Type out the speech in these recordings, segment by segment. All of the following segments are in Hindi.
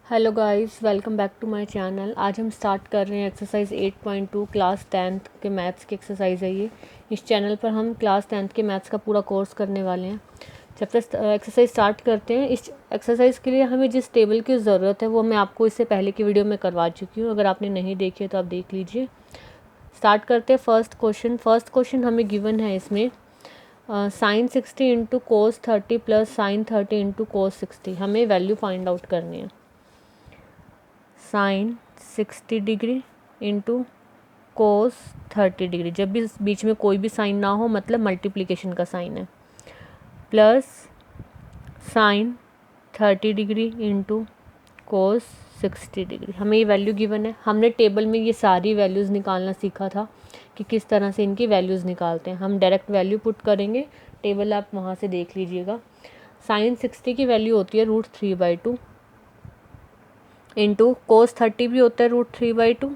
Hello guys, welcome back to my channel. आज हम स्टार्ट कर रहे हैं एक्सरसाइज 8.2 क्लास 10th के मैथ्स की एक्सरसाइज है ये। इस चैनल पर हम क्लास 10th के मैथ्स का पूरा कोर्स करने वाले हैं। जब तक एक्सरसाइज स्टार्ट करते हैं, इस एक्सरसाइज के लिए हमें जिस टेबल की ज़रूरत है वो मैं आपको इससे पहले की वीडियो में करवा चुकी हूँ। अगर आपने नहीं देखी है तो आप देख लीजिए। स्टार्ट करते हैं फर्स्ट क्वेश्चन हमें गिवन है इसमें sine 60 into cos 30 plus sine 30 into cos 60। हमें वैल्यू फाइंड आउट करनी है। Sine 60 degree into cos 30 degree, जब भी बीच में कोई भी साइन ना हो मतलब मल्टीप्लिकेशन का साइन है, plus sine 30 degree into cos 60 degree. हमें ये वैल्यू गिवन है। हमने टेबल में ये सारी वैल्यूज़ निकालना सीखा था कि किस तरह से इनकी वैल्यूज़ निकालते हैं। हम डायरेक्ट वैल्यू पुट करेंगे, टेबल आप वहाँ से देख लीजिएगा। साइन 60 की वैल्यू होती है √3/2 इंटू कोस 30 भी होता है √3/2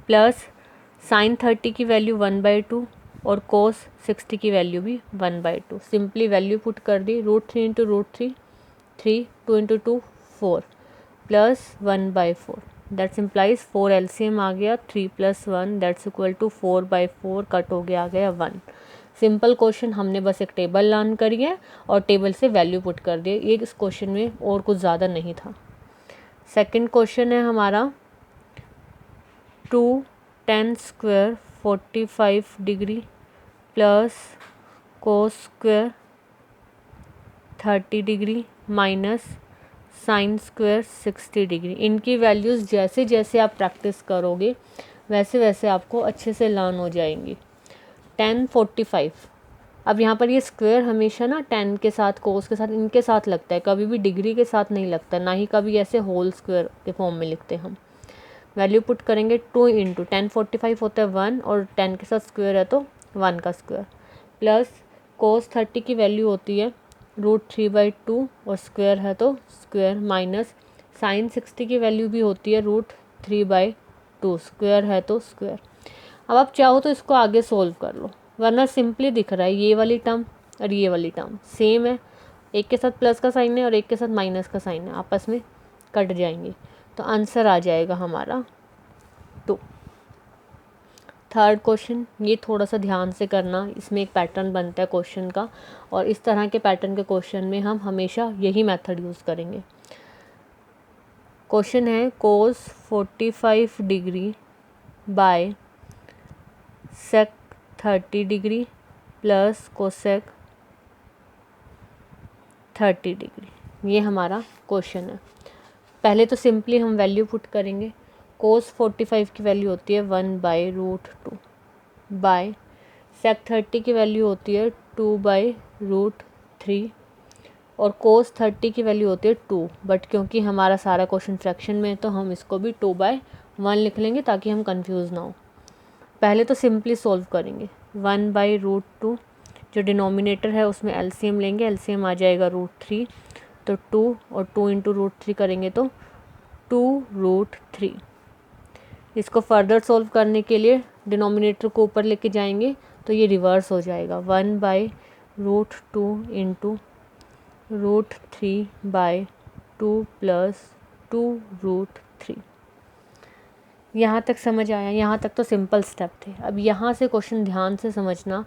प्लस साइन 30 की वैल्यू 1/2 और कोस 60 की वैल्यू भी 1/2। सिंपली वैल्यू पुट कर दी। √3 into √3 3, 2 into 2 4 plus 1/4। That's implies 4 LCM आ गया। 3 + 1 दैट्स इक्वल टू 4/4 कट हो गया, आ गया 1। सिंपल क्वेश्चन, हमने बस एक टेबल लर्न करी है और टेबल से वैल्यू पुट कर दिए। ये इस क्वेश्चन में और कुछ ज़्यादा नहीं था। सेकंड क्वेश्चन है हमारा 2 tan square 45 degree plus cos square 30 degree minus sine square 60 degree. इनकी वैल्यूज़ जैसे जैसे आप प्रैक्टिस करोगे वैसे वैसे आपको अच्छे से लर्न हो जाएंगी। tan 45, अब यहाँ पर ये स्क्वायर हमेशा ना tan के साथ, कोस के साथ, इनके साथ लगता है, कभी भी डिग्री के साथ नहीं लगता, ना ही कभी ऐसे होल स्क्वायर के फॉर्म में लिखते हैं हम। वैल्यू पुट करेंगे 2 इंटू tan 45 होता है 1 और 10 के साथ स्क्वायर है तो 1 का स्क्वायर, प्लस कोस 30 की वैल्यू होती है √3/2 और स्क्वायर है तो स्क्वायर, माइनस साइन 60 की वैल्यू भी होती है √3/2, स्क्वायर है तो स्क्वायर। अब आप चाहो तो इसको आगे सोल्व कर लो, वरना सिंपली दिख रहा है ये वाली टर्म और ये वाली टर्म सेम है। एक के साथ प्लस का साइन है और एक के साथ माइनस का साइन है, आपस में कट जाएंगे तो आंसर आ जाएगा हमारा 2। थर्ड क्वेश्चन, ये थोड़ा सा ध्यान से करना, इसमें एक पैटर्न बनता है क्वेश्चन का और इस तरह के पैटर्न के क्वेश्चन में हम हमेशा यही मेथड यूज़ करेंगे। क्वेश्चन है cos 45 degree by sec 30 degree plus cosec 30 degree. ये हमारा क्वेश्चन है। पहले तो सिंपली हम वैल्यू पुट करेंगे। कोस 45 की वैल्यू होती है 1/√2 बाय सेक 30 की वैल्यू होती है 2/√3 और कोस 30 की वैल्यू होती है 2, बट क्योंकि हमारा सारा क्वेश्चन फ्रैक्शन में है तो हम इसको भी 2/1 लिख लेंगे ताकि हम कंफ्यूज ना हो। पहले तो सिंपली सोल्व करेंगे। 1/√2, जो डिनोमिनेटर है उसमें एलसीएम लेंगे, एलसीएम आ जाएगा √3 तो 2 और 2 इंटू √3 करेंगे तो 2√3। इसको फर्दर सोल्व करने के लिए डिनोमिनेटर को ऊपर लेके जाएंगे तो ये रिवर्स हो जाएगा। 1/√2 इंटू √3/2 प्लस 2√3। यहाँ तक समझ आया? यहाँ तक तो सिंपल स्टेप थे। अब यहाँ से क्वेश्चन ध्यान से समझना।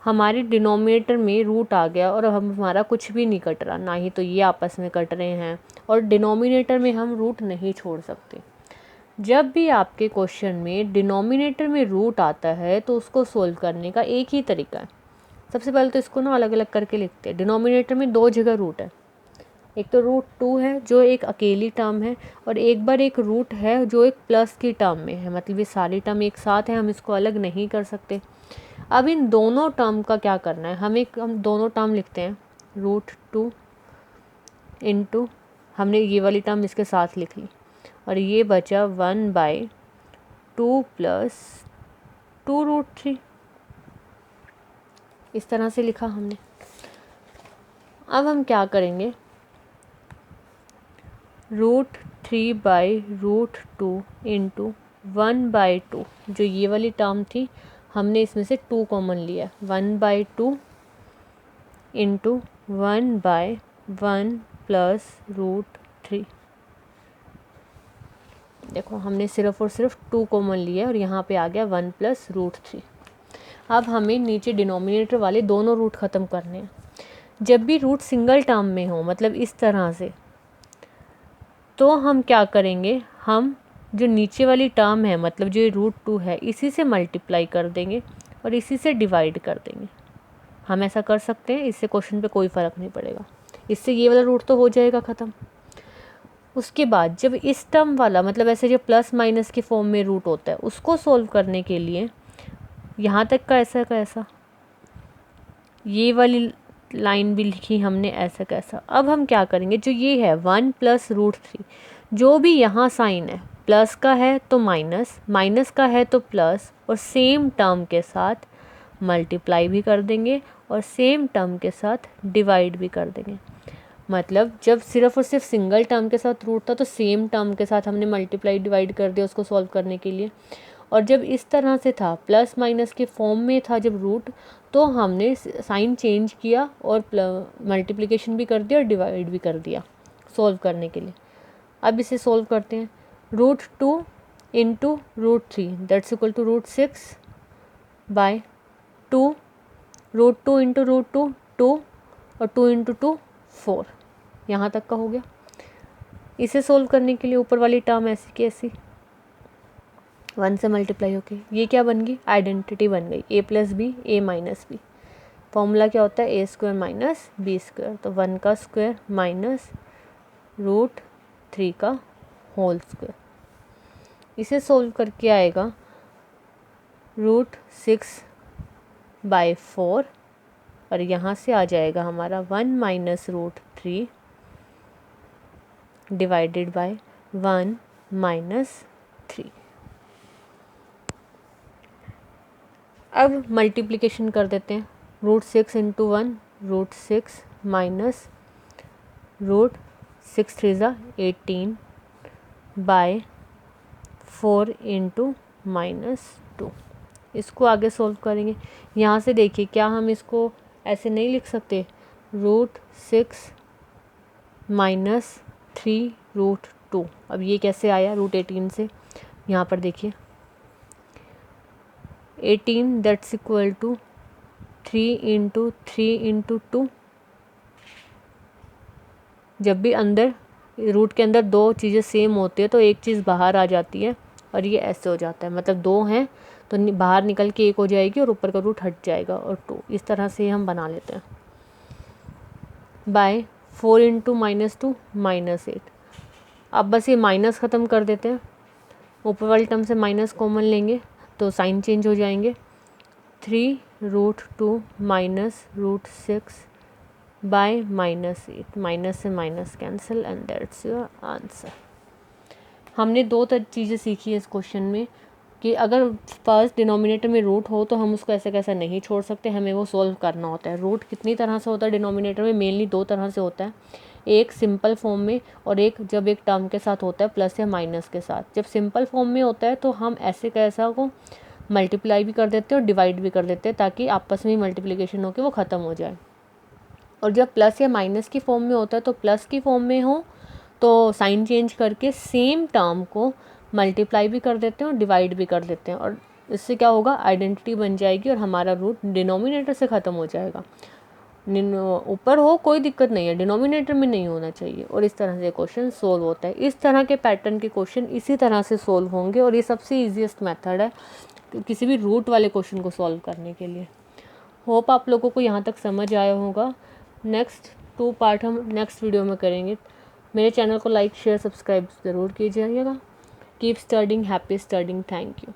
हमारे डिनोमिनेटर में रूट आ गया और अब हमारा कुछ भी नहीं कट रहा, ना ही तो ये आपस में कट रहे हैं, और डिनोमिनेटर में हम रूट नहीं छोड़ सकते। जब भी आपके क्वेश्चन में डिनोमिनेटर में रूट आता है तो उसको सोल्व करने का एक ही तरीका है। सबसे पहले तो इसको ना अलग अलग करके लिखते हैं। डिनोमिनेटर में 2 जगह रूट है, एक तो √2 है जो एक अकेली टर्म है और एक बार एक रूट है जो एक प्लस की टर्म में है, मतलब ये सारी टर्म एक साथ है, हम इसको अलग नहीं कर सकते। अब इन दोनों टर्म का क्या करना है, हम दोनों टर्म लिखते हैं √2 इंटू, हमने ये वाली टर्म इसके साथ लिख ली और ये बचा 1/2 प्लस 2√3। इस तरह से लिखा हमने। अब हम क्या करेंगे, √3/√2 इंटू 1/2, जो ये वाली टर्म थी हमने इसमें से 2 कॉमन लिया, 1/2 इंटू 1/1 प्लस √3। देखो हमने सिर्फ और सिर्फ 2 कॉमन लिया और यहाँ पे आ गया 1 प्लस रूट 3। अब हमें नीचे डिनोमिनेटर वाले दोनों रूट ख़त्म करने हैं। जब भी रूट सिंगल टर्म में हो, मतलब इस तरह से, तो हम क्या करेंगे, हम जो नीचे वाली टर्म है, मतलब जो रूट 2 है, इसी से मल्टीप्लाई कर देंगे और इसी से डिवाइड कर देंगे। हम ऐसा कर सकते हैं, इससे क्वेश्चन पे कोई फ़र्क नहीं पड़ेगा। इससे ये वाला रूट तो हो जाएगा ख़त्म। उसके बाद जब इस टर्म वाला, मतलब ऐसे जो प्लस माइनस के फॉर्म में रूट होता है, उसको सॉल्व करने के लिए यहाँ तक का ऐसा ये वाली लाइन भी लिखी हमने ऐसा कैसा। अब हम क्या करेंगे, जो ये है 1 प्लस रूट 3, जो भी यहाँ साइन है, प्लस का है तो माइनस, माइनस का है तो प्लस, और सेम टर्म के साथ मल्टीप्लाई भी कर देंगे और सेम टर्म के साथ डिवाइड भी कर देंगे। मतलब जब सिर्फ और सिर्फ सिंगल टर्म के साथ रूट था तो सेम टर्म के साथ हमने मल्टीप्लाई डिवाइड कर दिया उसको सॉल्व करने के लिए। और जब इस तरह से था, प्लस माइनस के फॉर्म में था जब रूट, तो हमने साइन चेंज किया और मल्टीप्लिकेशन भी कर दिया और डिवाइड भी कर दिया सॉल्व करने के लिए। अब इसे सॉल्व करते हैं। Root 2 into root 3 that's equal to root 6 by 2, root 2 into root 2 2 और 2 इंटू 2 4। यहाँ तक का हो गया। इसे सॉल्व करने के लिए ऊपर वाली टर्म ऐसी की ऐसी 1 से मल्टीप्लाई होके ये क्या बन गई, आइडेंटिटी बन गई, a plus b a minus b. Formula क्या होता है, a square minus b square. तो 1 का स्क्वायर माइनस रूट 3 का होल स्क्वायर। इसे सॉल्व करके आएगा रूट 6 बाय 4 और यहाँ से आ जाएगा हमारा 1 minus root 3 divided by 1 minus 3। अब मल्टीप्लिकेशन कर देते हैं। Root 6 into 1 root 6 minus root 6 3 ज़ा 18 बाय 4 इंटू माइनस 2। इसको आगे सॉल्व करेंगे। यहाँ से देखिए, क्या हम इसको ऐसे नहीं लिख सकते, रूट 6 माइनस 3 रूट 2। अब ये कैसे आया रूट 18 से, यहाँ पर देखिए 18 that's equal to 3 into 3 into 2। जब भी अंदर रूट के अंदर दो चीज़ें सेम होती है तो एक चीज़ बाहर आ जाती है और ये ऐसे हो जाता है, मतलब दो हैं तो बाहर निकल के एक हो जाएगी और ऊपर का रूट हट जाएगा और 2। इस तरह से हम बना लेते हैं। By 4 into minus 2 minus 8। अब बस ये माइनस ख़त्म कर देते हैं, ऊपर वाली टर्म से माइनस कॉमन लेंगे तो साइन चेंज हो जाएंगे। 3 root 2 minus root 6 by minus 8। Minus से minus cancel and that's your answer. हमने दो चीज़ें सीखी है इस क्वेश्चन में कि अगर फर्स्ट डिनोमिनेटर में रूट हो तो हम उसको ऐसे कैसे नहीं छोड़ सकते, हमें वो सॉल्व करना होता है। रूट कितनी तरह से होता है डिनोमिनेटर में, मेनली दो तरह से होता है, एक सिंपल फॉर्म में और एक जब एक टर्म के साथ होता है प्लस या माइनस के साथ। जब सिंपल फॉर्म में होता है तो हम ऐसे कैसा को मल्टीप्लाई भी कर देते हैं और डिवाइड भी कर देते हैं ताकि आपस में मल्टीप्लिकेशन होकर वो ख़त्म हो जाए। और जब प्लस या माइनस की फॉर्म में होता है तो प्लस की फॉर्म में हो तो साइन चेंज करके सेम टर्म को मल्टीप्लाई भी कर देते हैं और डिवाइड भी कर देते हैं और इससे क्या होगा, आइडेंटिटी बन जाएगी और हमारा रूट डिनोमिनेटर से ख़त्म हो जाएगा। ऊपर हो कोई दिक्कत नहीं है, डिनोमिनेटर में नहीं होना चाहिए। और इस तरह से क्वेश्चन सोल्व होता है। इस तरह के पैटर्न के क्वेश्चन इसी तरह से सोल्व होंगे और ये सबसे ईजीएस्ट मेथड है किसी भी रूट वाले क्वेश्चन को सॉल्व करने के लिए। होप आप लोगों को यहाँ तक समझ आया होगा। नेक्स्ट 2 पार्ट हम नेक्स्ट वीडियो में करेंगे। मेरे चैनल को लाइक शेयर सब्सक्राइब ज़रूर कीजिएगा। Keep studying, happy studying, thank you.